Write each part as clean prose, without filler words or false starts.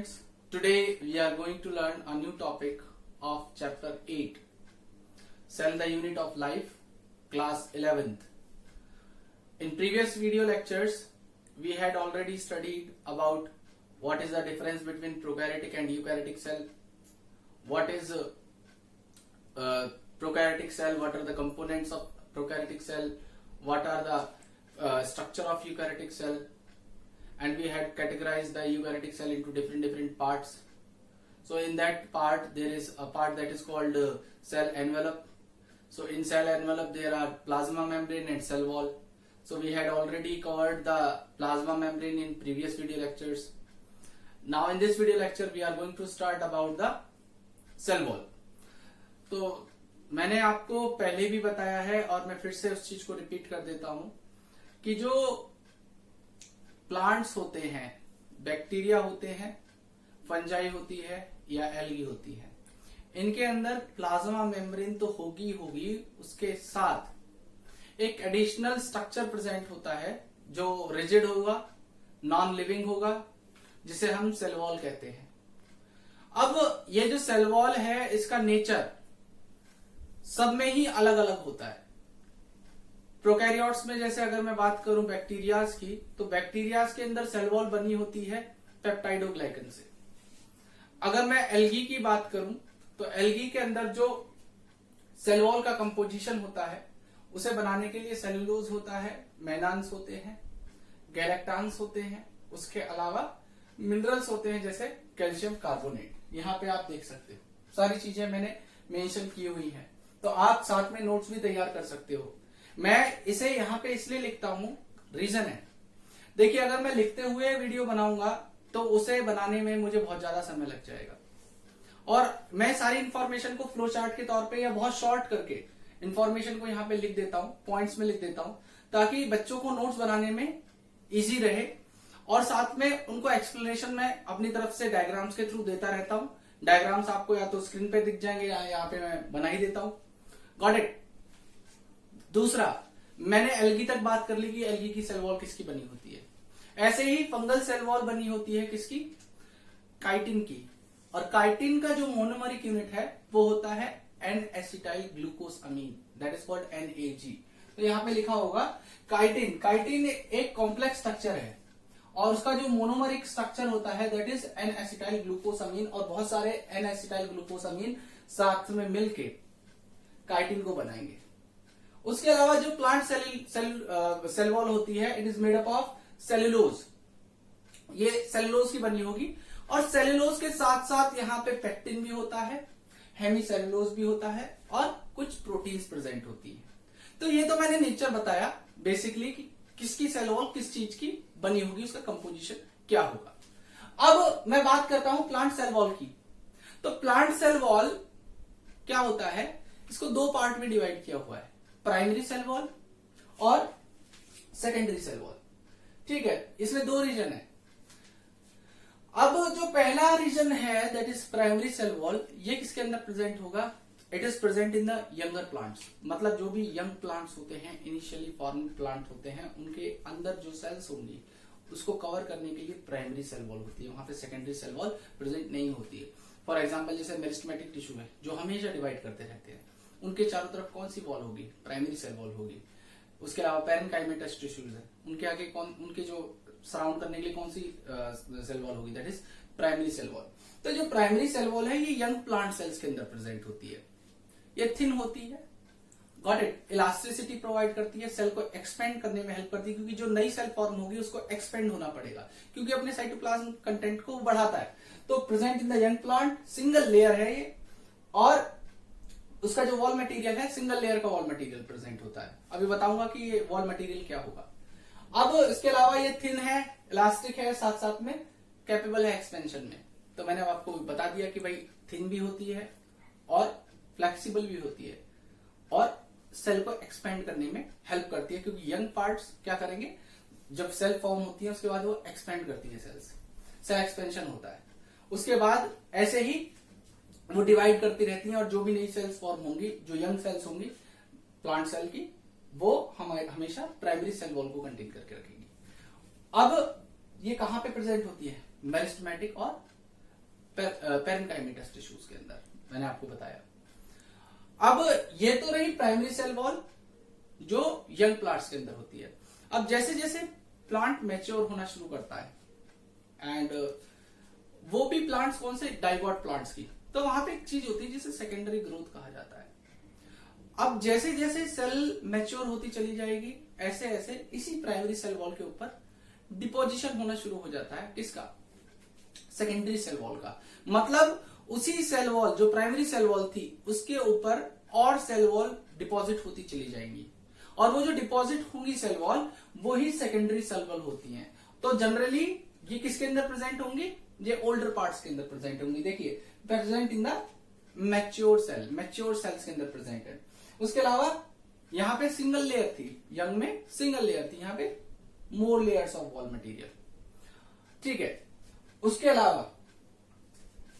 students, today we are going to learn a new topic of chapter 8, Cell the Unit of Life, class 11th. In previous video lectures, we had already studied about what is the difference between prokaryotic and eukaryotic cell, what is prokaryotic cell, what are the components of prokaryotic cell, what are the structure of eukaryotic cell, and we had categorized the eukaryotic cell into different parts. So in that part there is a part that is called cell envelope. So in cell envelope there are plasma membrane and cell wall. So we had already covered the plasma membrane in previous video lectures. Now in this video lecture we are going to start about the cell wall. तो मैंने आपको पहले भी बताया है और मैं फिर से उस चीज को रिपीट कर देता हूं कि जो प्लांट्स होते हैं, बैक्टीरिया होते हैं, फंजाई होती है या एल्गी होती है, इनके अंदर प्लाज्मा मेम्ब्रेन तो होगी, उसके साथ एक एडिशनल स्ट्रक्चर प्रेजेंट होता है जो रिजिड होगा, नॉन लिविंग होगा, जिसे हम सेल वॉल कहते हैं। अब ये जो सेल वॉल है इसका नेचर सब में ही अलग अलग होता है। प्रोकैरियोट्स में जैसे अगर मैं बात करूं बैक्टीरियाज की, तो बैक्टीरियाज के अंदर सेल वॉल बनी होती है पेप्टाइडोग्लाइकन से। अगर मैं एल्गी की बात करूं तो एल्गी के अंदर जो सेल वॉल का कंपोजिशन होता है उसे बनाने के लिए सेलुलोज होता है, मैनान्स होते हैं, गैलेक्टान्स होते हैं, उसके अलावा मिनरल्स होते हैं जैसे कैल्शियम कार्बोनेट। यहां पे आप देख सकते हो सारी चीजें मैंने मेंशन की हुई हैं, तो आप साथ में नोट्स भी तैयार कर सकते हो। मैं इसे यहां पे इसलिए लिखता हूं, रीजन है, देखिए अगर मैं लिखते हुए वीडियो बनाऊंगा तो उसे बनाने में मुझे बहुत ज्यादा समय लग जाएगा, और मैं सारी इंफॉर्मेशन को फ्लो चार्ट के तौर पे या बहुत शॉर्ट करके इंफॉर्मेशन को यहां पे लिख देता हूं, पॉइंट्स में लिख देता हूं, ताकि बच्चों को नोट्स बनाने में इजी रहे, और साथ में उनको एक्सप्लेनेशन में अपनी तरफ से डायग्राम्स के थ्रू देता रहता हूं। डायग्राम्स आपको या तो स्क्रीन पे दिख जाएंगे या यहाँ पे मैं बना ही देता हूं। Got it. दूसरा, मैंने एल्गी तक बात कर ली कि एल्गी की सेल वॉल किसकी बनी होती है। ऐसे ही फंगल सेल वॉल बनी होती है किसकी? काइटिन की। और काइटिन का जो मोनोमरिक यूनिट है वो होता है N acetyl glucosamine, that is called NAG। तो यहां पे लिखा होगा काइटिन। काइटिन एक कॉम्प्लेक्स स्ट्रक्चर है और उसका जो मोनोमरिक स्ट्रक्चर होता है that is N acetyl glucosamine, और बहुत सारे एन एसिटाइल ग्लूकोस अमीन साथ में मिलके काइटिन को बनाएंगे। उसके अलावा जो प्लांट सेल वॉल होती है it is made up of cellulose. ये सेलुलोज की बनी होगी, और सेलुलोज के साथ साथ यहाँ पे पेक्टिन भी होता है, हेमीसेलुलोज भी होता है, और कुछ प्रोटीन्स प्रेजेंट होती है। तो ये तो मैंने नेचर बताया बेसिकली कि किसकी सेल वॉल किस चीज की बनी होगी, उसका कंपोजिशन क्या होगा। अब मैं बात करता हूं प्लांट सेल वॉल की। तो प्लांट सेल वॉल क्या होता है, इसको दो पार्ट में डिवाइड किया हुआ है, प्राइमरी सेल वॉल और सेकेंडरी सेल वॉल। ठीक है, इसमें दो रीजन है। अब जो पहला रीजन है that is primary cell wall, ये किसके अंदर प्रेजेंट होगा? It is present in the younger plants. मतलब जो भी यंग प्लांट्स होते हैं, इनिशियली फॉर्मिंग प्लांट होते हैं, उनके अंदर जो सेल्स होंगी उसको कवर करने के लिए प्राइमरी सेल वॉल होती है, वहां पे सेकेंडरी सेल वॉल प्रेजेंट नहीं होती है। फॉर एग्जाम्पल जैसे मेरिस्टेमेटिक टिश्यू है जो हमेशा डिवाइड करते रहते हैं, उनके चारों तरफ कौन सी वॉल होगी? प्राइमरी सेल वॉल होगी। उसके अलावा पैरेन्काइमेटस टिश्यूज है, उनके आगे उनके जो सराउंड करने के लिए कौन सी सेल वॉल होगी? That is primary cell wall. तो जो प्राइमरी सेल वॉल है ये यंग प्लांट सेल्स के अंदर प्रेजेंट होती है। ये थिन होती है, गॉट इट, इलास्टिसिटी प्रोवाइड करती है, सेल को एक्सपेंड करने में हेल्प करती है, क्योंकि जो नई सेल फॉर्म होगी उसको एक्सपेंड होना पड़ेगा, क्योंकि अपने साइटोप्लाज्म कंटेंट को बढ़ाता है। तो present in the young plant, single layer है ये, और उसका जो वॉल मटेरियल है सिंगल लेयर का वॉल मटेरियल प्रेजेंट होता है। अभी बताऊंगा कि ये वॉल मटेरियल क्या होगा। अब इसके अलावा ये थिन है, इलास्टिक है, साथ साथ में कैपेबल है एक्सपेंशन में। तो मैंने आपको बता दिया कि भाई थिन भी होती है और फ्लेक्सिबल भी होती है, और सेल को एक्सपेंड करने में हेल्प करती है, क्योंकि यंग पार्ट्स क्या करेंगे, जब सेल फॉर्म होती है उसके बाद वो एक्सपेंड करती है, सेल एक्सपेंशन होता है। उसके बाद ऐसे ही वो डिवाइड करती रहती हैं, और जो भी नई सेल्स फॉर्म होंगी, जो यंग सेल्स होंगी प्लांट सेल की, वो हमेशा प्राइमरी सेल वॉल को कंटेन करके रखेंगी। अब ये कहां पे प्रेजेंट होती है? मेरिस्टेमेटिक और पेरेन्काइमेटस टिश्यूज के अंदर, मैंने आपको बताया। अब ये तो रही प्राइमरी सेल वॉल जो यंग प्लांट्स के अंदर होती है। अब जैसे जैसे प्लांट मैच्योर होना शुरू करता है एंड वो भी प्लांट्स कौन से, डाइगॉट प्लांट्स की, तो वहां पे एक चीज होती है जिसे सेकेंडरी ग्रोथ कहा जाता है। अब जैसे जैसे सेल मैच्योर होती चली जाएगी ऐसे ऐसे इसी प्राइमरी सेल वॉल के ऊपर डिपोजिशन होना शुरू हो जाता है। किसका, सेकेंडरी सेल वॉल का। मतलब उसी सेल वॉल जो प्राइमरी सेल वॉल थी उसके ऊपर और सेल वॉल डिपॉजिट होती चली जाएंगी, और वो जो डिपॉजिट होंगी सेल वॉल वो ही सेकेंडरी सेल वॉल होती हैं। तो जनरली ये किसके अंदर प्रेजेंट होंगी, ये ओल्डर पार्ट्स के अंदर प्रेजेंट होंगी। देखिए present in the mature cell, mature cells के अंदर प्रेजेंट है। उसके अलावा यहां पे सिंगल लेयर थी, यंग में सिंगल लेयर थी, यहां पे more layers of wall material, ठीक है। उसके अलावा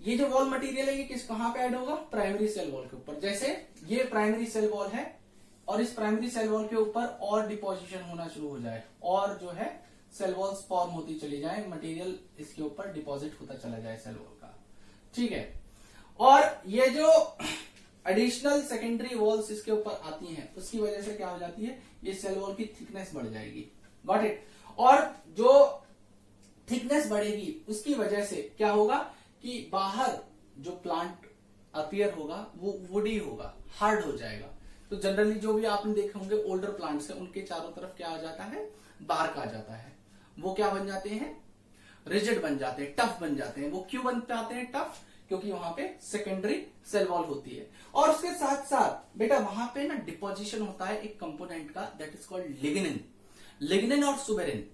ये जो वॉल मटेरियल है ये किस कहां पे ऐड होगा, प्राइमरी सेल वॉल के ऊपर। जैसे ये प्राइमरी सेल वॉल है और इस प्राइमरी सेल वॉल के ऊपर और डिपोजिशन होना शुरू हो जाए और जो है सेल वॉल्स फॉर्म होती चली जाए, मटेरियल इसके ऊपर डिपॉजिट होता चला जाए सेल वॉल का, ठीक है। और ये जो एडिशनल सेकेंडरी वॉल्स इसके ऊपर आती हैं उसकी वजह से क्या हो जाती है, ये सेल वॉल की थिकनेस बढ़ जाएगी, गॉट इट। और जो थिकनेस बढ़ेगी उसकी वजह से क्या होगा कि बाहर जो प्लांट अपीयर होगा वो वुडी होगा, हार्ड हो जाएगा। तो जनरली जो भी आपने देखे होंगे ओल्डर प्लांट्स है उनके चारों तरफ क्या आ जाता है, बार्क आ जाता है। वो क्या बन जाते हैं, रिजिड बन जाते हैं, टफ बन जाते हैं। वो क्यों बन जाते हैं टफ, क्योंकि वहां पे सेकेंडरी सेल वॉल होती है। और उसके साथ साथ बेटा वहां पे ना डिपोजिशन होता है एक कंपोनेंट का, that is called lignin. Lignin और सुबेरिन,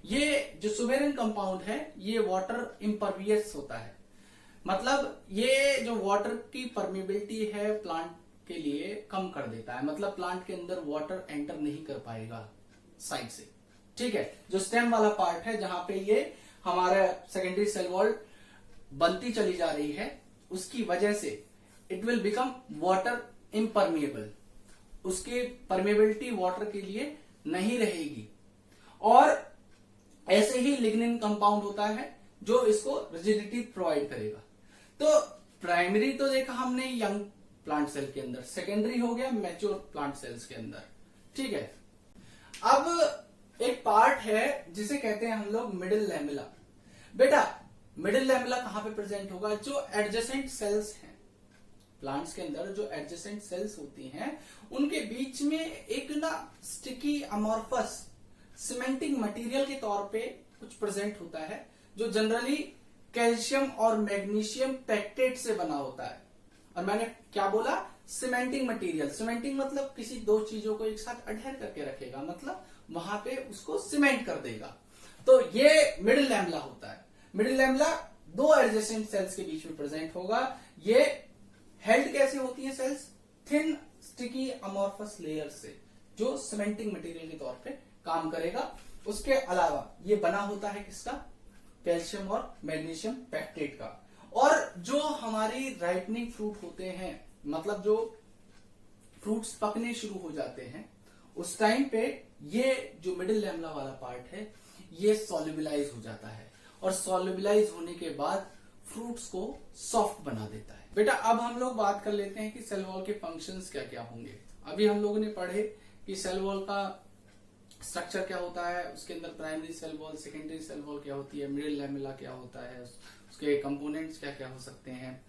ये जो सुबेरिन कंपाउंड है ये वाटर इम्परवियस होता है। मतलब ये जो वाटर की परमेबिलिटी है प्लांट के लिए कम कर देता है। मतलब प्लांट के अंदर वाटर एंटर नहीं कर पाएगा साइड से, ठीक है। जो स्टेम वाला पार्ट है जहां पे ये हमारा सेकेंडरी सेल वॉल बनती चली जा रही है उसकी वजह से it will become water impermeable, उसकी परमेबिलिटी वाटर के लिए नहीं रहेगी। और ऐसे ही लिग्निन कंपाउंड होता है जो इसको रिजिडिटी प्रोवाइड करेगा। तो प्राइमरी तो देखा हमने यंग प्लांट सेल के अंदर, सेकेंडरी हो गया मैच्योर प्लांट सेल्स के अंदर, ठीक है। अब एक पार्ट है जिसे कहते हैं हम लोग मिडिल लैमेला। बेटा मिडिल लैमेला कहां पे प्रेजेंट होगा, जो एडजेसेंट सेल्स हैं प्लांट्स के अंदर, जो एडजेसेंट सेल्स होती हैं उनके बीच में एक ना स्टिकी अमॉर्फस सीमेंटिंग मटेरियल के तौर पे कुछ प्रेजेंट होता है, जो जनरली कैल्शियम और मैग्नीशियम पैक्टेट से बना होता है। और मैंने क्या बोला, सीमेंटिंग मटेरियल। सीमेंटिंग मतलब किसी दो चीजों को एक साथ अडहेर करके रखेगा, मतलब वहां पे उसको सीमेंट कर देगा। तो ये मिडिल लैमेला होता है। मिडिल लैमेला दो एडजेसेंट सेल्स के बीच में प्रेजेंट होगा। ये हेल्ड कैसे होती है cells, thin sticky amorphous layer से, जो सीमेंटिंग मटेरियल के तौर पे काम करेगा। उसके अलावा ये बना होता है किसका, कैल्शियम और मैग्नीशियम पैक्टेट का। और जो हमारी राइपनिंग फ्रूट होते हैं, मतलब जो फ्रूट्स पकने शुरू हो जाते हैं उस टाइम पे ये जो मिडिल लैमेला वाला पार्ट है ये सॉल्युबलाइज हो जाता है, और सॉल्युबलाइज होने के बाद फ्रूट्स को सॉफ्ट बना देता है। बेटा अब हम लोग बात कर लेते हैं कि सेल वॉल के फंक्शंस क्या क्या होंगे। अभी हम लोगों ने पढ़े कि सेल वॉल का स्ट्रक्चर क्या होता है, उसके अंदर primary cell wall, secondary cell wall क्या होती है, मिडिल लैमेला क्या होता है, उसके कंपोनेंट्स क्या क्या हो सकते हैं।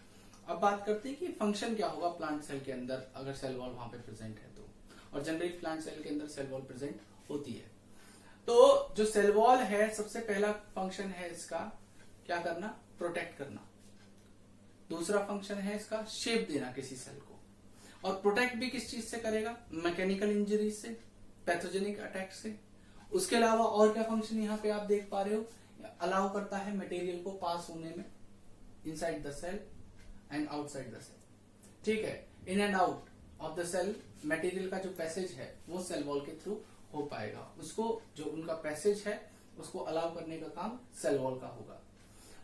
अब बात करते हैं कि फंक्शन क्या होगा प्लांट सेल के अंदर अगर सेल वॉल वहां पे प्रेजेंट है तो। और जनरली प्लांट सेल के अंदर सेल वॉल प्रेजेंट होती है। तो जो सेल वॉल है सबसे पहला फंक्शन है इसका क्या करना, प्रोटेक्ट करना। दूसरा फंक्शन है इसका शेप देना किसी सेल को। और प्रोटेक्ट भी किस चीज से करेगा, मैकेनिकल इंजरीज से, पैथोजेनिक अटैक से। उसके अलावा और क्या फंक्शन यहाँ पे आप देख पा रहे हो, अलाउ करता है मटेरियल को पास होने में inside the cell and outside the cell, ठीक है। In and out of the cell material का जो पैसेज है वो सेल वॉल के थ्रू हो पाएगा। उसको जो उनका पैसेज है उसको अलाउ करने का काम सेल वॉल का होगा।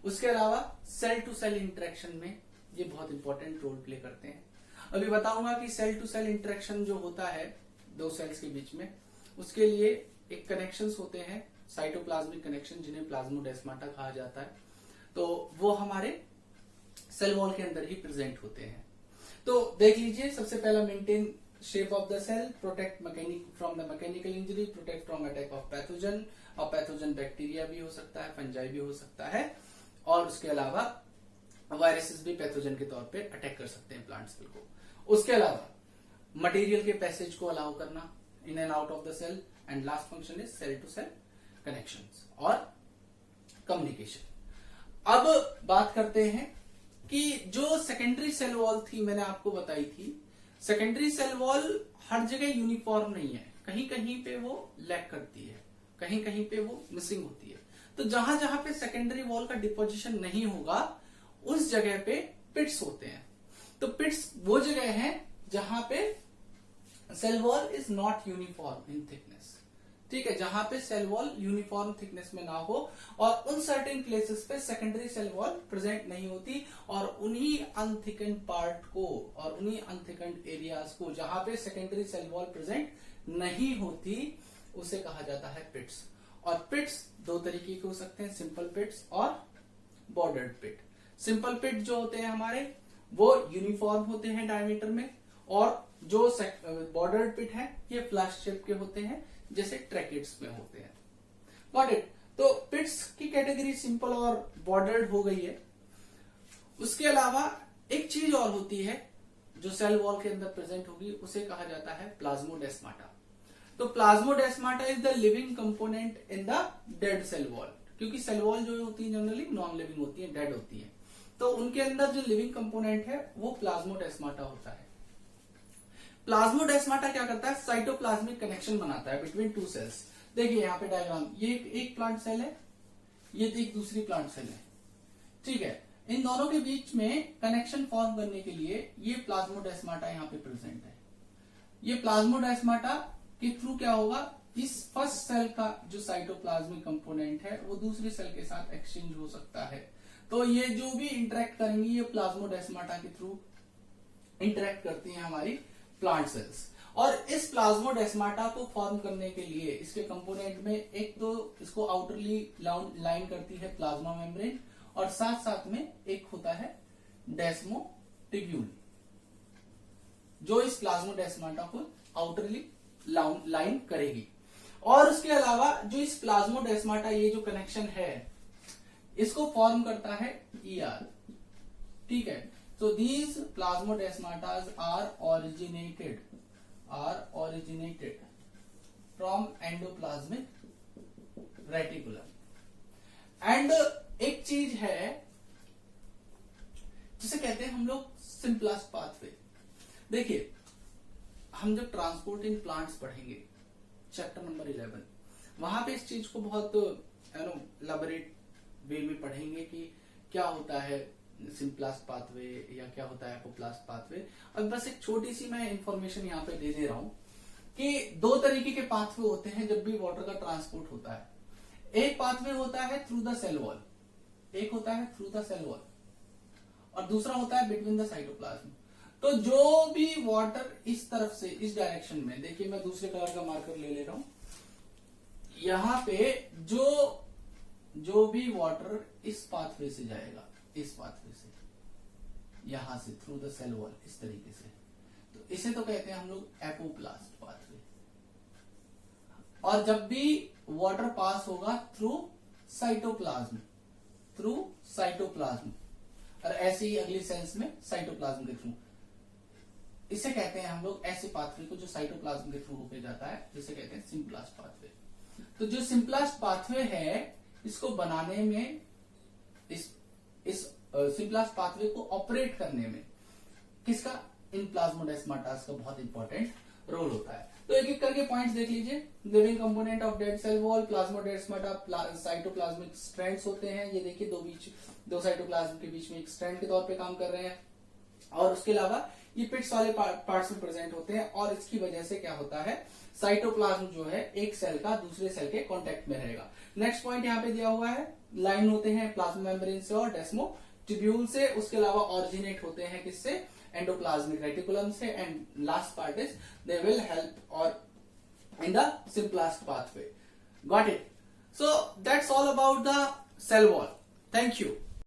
उसके अलावा सेल टू सेल इंटरेक्शन में ये बहुत इंपॉर्टेंट रोल प्ले करते हैं। अभी बताऊंगा कि सेल टू सेल इंटरेक्शन जो होता है दो सेल्स के बीच में, उसके लिए एक कनेक्शंस होते हैं, साइटोप्लाज्मिक कनेक्शन, जिन्हें प्लाज्मोडेस्माटा कहा जाता है। तो वो हमारे सेल वॉल के अंदर ही प्रेजेंट होते हैं। तो देख लीजिए, सबसे पहला maintain shape of the cell, protect from the mechanical injury, protect from attack of pathogen, और पैथोजन बैक्टीरिया भी हो सकता है, फंजाई भी हो सकता है, और उसके अलावा वायरसेस भी पैथोजन के तौर पे अटैक कर सकते हैं प्लांट सेल को। उसके अलावा मटेरियल के पैसेज को अलाउ करना in and out of the cell, and last function is cell to cell connections और कम्युनिकेशन। अब बात करते हैं कि जो सेकेंडरी सेल वॉल थी, मैंने आपको बताई थी, सेकेंडरी सेल वॉल हर जगह यूनिफॉर्म नहीं है, कहीं कहीं पे वो लैक करती है, कहीं कहीं पे वो मिसिंग होती है। तो जहां जहां पे सेकेंडरी वॉल का डिपोजिशन नहीं होगा उस जगह पे पिट्स होते हैं। तो पिट्स वो जगह है जहां पे cell wall is not uniform in thickness, ठीक है, जहां पे सेल वॉल यूनिफॉर्म थिकनेस में ना हो, और उन सर्टेन प्लेसेस पे सेकेंडरी सेल वॉल प्रेजेंट नहीं होती, और उन्हीं अनथिकन्ड पार्ट को और उन्हीं अनथिकन्ड एरियाज को जहां पे सेकेंडरी सेल वॉल प्रेजेंट नहीं होती उसे कहा जाता है पिट्स। और पिट्स दो तरीके के हो सकते हैं, सिंपल पिट्स और बॉर्डर्ड पिट। सिंपल पिट जो होते हैं हमारे वो यूनिफॉर्म होते हैं डायमीटर में, और जो बॉर्डर्ड पिट है ये फ्लैश शेप के होते हैं जैसे ट्रैकेट्स में होते हैं। Got it. तो पिट्स की कैटेगरी सिंपल और बॉर्डर्ड हो गई है। उसके अलावा एक चीज और होती है जो सेल वॉल के अंदर प्रेजेंट होगी, उसे कहा जाता है प्लाज्मोडेस्माटा। तो plasmodesmata is the living component in the dead cell wall, क्योंकि सेल वॉल जो होती है जनरली नॉन लिविंग होती है, डेड होती है, तो उनके अंदर जो लिविंग कंपोनेंट है वो प्लाज्मोडेस्माटा होता है। प्लाज्मोडेस्माटा क्या करता है, साइटोप्लाज्मिक कनेक्शन बनाता है बिटवीन टू सेल्स। देखिए यहाँ पे डायग्राम, ये एक प्लांट सेल है, ये एक दूसरी प्लांट सेल है, ठीक है। इन दोनों के बीच में कनेक्शन फॉर्म करने के लिए ये प्लाज्मोडेस्माटा यहाँ पे प्रेजेंट है। ये प्लाज्मोडेस्माटा के थ्रू क्या होगा, इस फर्स्ट सेल का जो साइटोप्लाज्मिक कंपोनेंट है वो दूसरी सेल के साथ एक्सचेंज हो सकता है। तो ये जो भी इंटरेक्ट करेंगी ये प्लाज्मोडेस्माटा के थ्रू इंटरेक्ट करती हैं हमारी प्लांट सेल्स। और इस प्लाज्मोडेस्माटा को फॉर्म करने के लिए इसके कंपोनेंट में एक तो इसको आउटरली लाइन करती है प्लाज्मा मेम्ब्रेन, और साथ साथ में एक होता है डेस्मोटिब्यूल जो इस प्लाज्मोडेस्माटा को आउटरली लाइन करेगी। और उसके अलावा जो इस प्लाज्मोडेस्माटा ये जो कनेक्शन है इसको फॉर्म करता है ER, ठीक है। So these plasmodesmatas are originated from endoplasmic reticulum. And एक चीज है जिसे कहते हैं हम लोग सिंपलेस्ट पाथवे। देखिए हम जब ट्रांसपोर्ट इन प्लांट्स पढ़ेंगे चैप्टर नंबर 11, वहां पे इस चीज को बहुत एलाबोरेट वे में पढ़ेंगे कि क्या होता है सिंपलेस्ट पाथवे या क्या होता है एपोप्लास्ट पाथवे। और बस एक छोटी सी मैं इंफॉर्मेशन यहाँ पे दे रहा हूं कि दो तरीके के पाथवे होते हैं जब भी वाटर का ट्रांसपोर्ट होता है। एक पाथवे होता है थ्रू द सेल वॉल, एक होता है थ्रू द सेल वॉल, और दूसरा होता है बिटवीन द साइटोप्लाज्म। तो जो भी वाटर इस तरफ से इस डायरेक्शन में, देखिए मैं दूसरे कलर का मार्कर ले रहा हूं, यहाँ पे जो भी वाटर इस पाथवे से जाएगा, इस पाथवे से, यहां से थ्रू द सेल वॉल इस तरीके से, तो इसे तो कहते हैं हम लोग एपोप्लास्ट पाथवे। और जब भी वाटर पास होगा थ्रू साइटोप्लाज्म, और ऐसे ही अगली सेल्स में साइटोप्लाज्म के थ्रू, इसे कहते हैं हम लोग ऐसे पाथवे को जो साइटोप्लाज्म के थ्रू होके जाता है, जिसे कहते हैं सिंपलेस्ट पाथवे। तो जो सिंपलेस्ट पाथवे है इसको बनाने में, इस सिंपलेस्ट पाथवे को ऑपरेट करने में किसका, इन प्लाज्मोडेस्माटास का बहुत इंपॉर्टेंट रोल होता है। तो एक एक करके पॉइंट्स देख लीजिए। Living component of dead cell wall, plasmodesmata cytoplasmic strands होते हैं। ये देखिए दो साइटोप्लाज्म के बीच में एक स्ट्रैंड के तौर पे काम कर रहे हैं। और उसके अलावा ये पिट्स वाले पार्ट्स में प्रेजेंट होते हैं, और इसकी वजह से क्या होता है, साइटोप्लाज्म जो है एक सेल का दूसरे सेल के कांटेक्ट में रहेगा। नेक्स्ट पॉइंट यहाँ पे दिया हुआ है, लाइन होते हैं प्लाज्मा मेम्ब्रेन से और डेस्मोटिब्यूल से। उसके अलावा ऑरिजिनेट होते हैं किससे, एंडोप्लाज्मिक रेटिकुलम से। And last part is they will help और in the simplest pathway. Got it. So that's all about the cell wall. Thank you.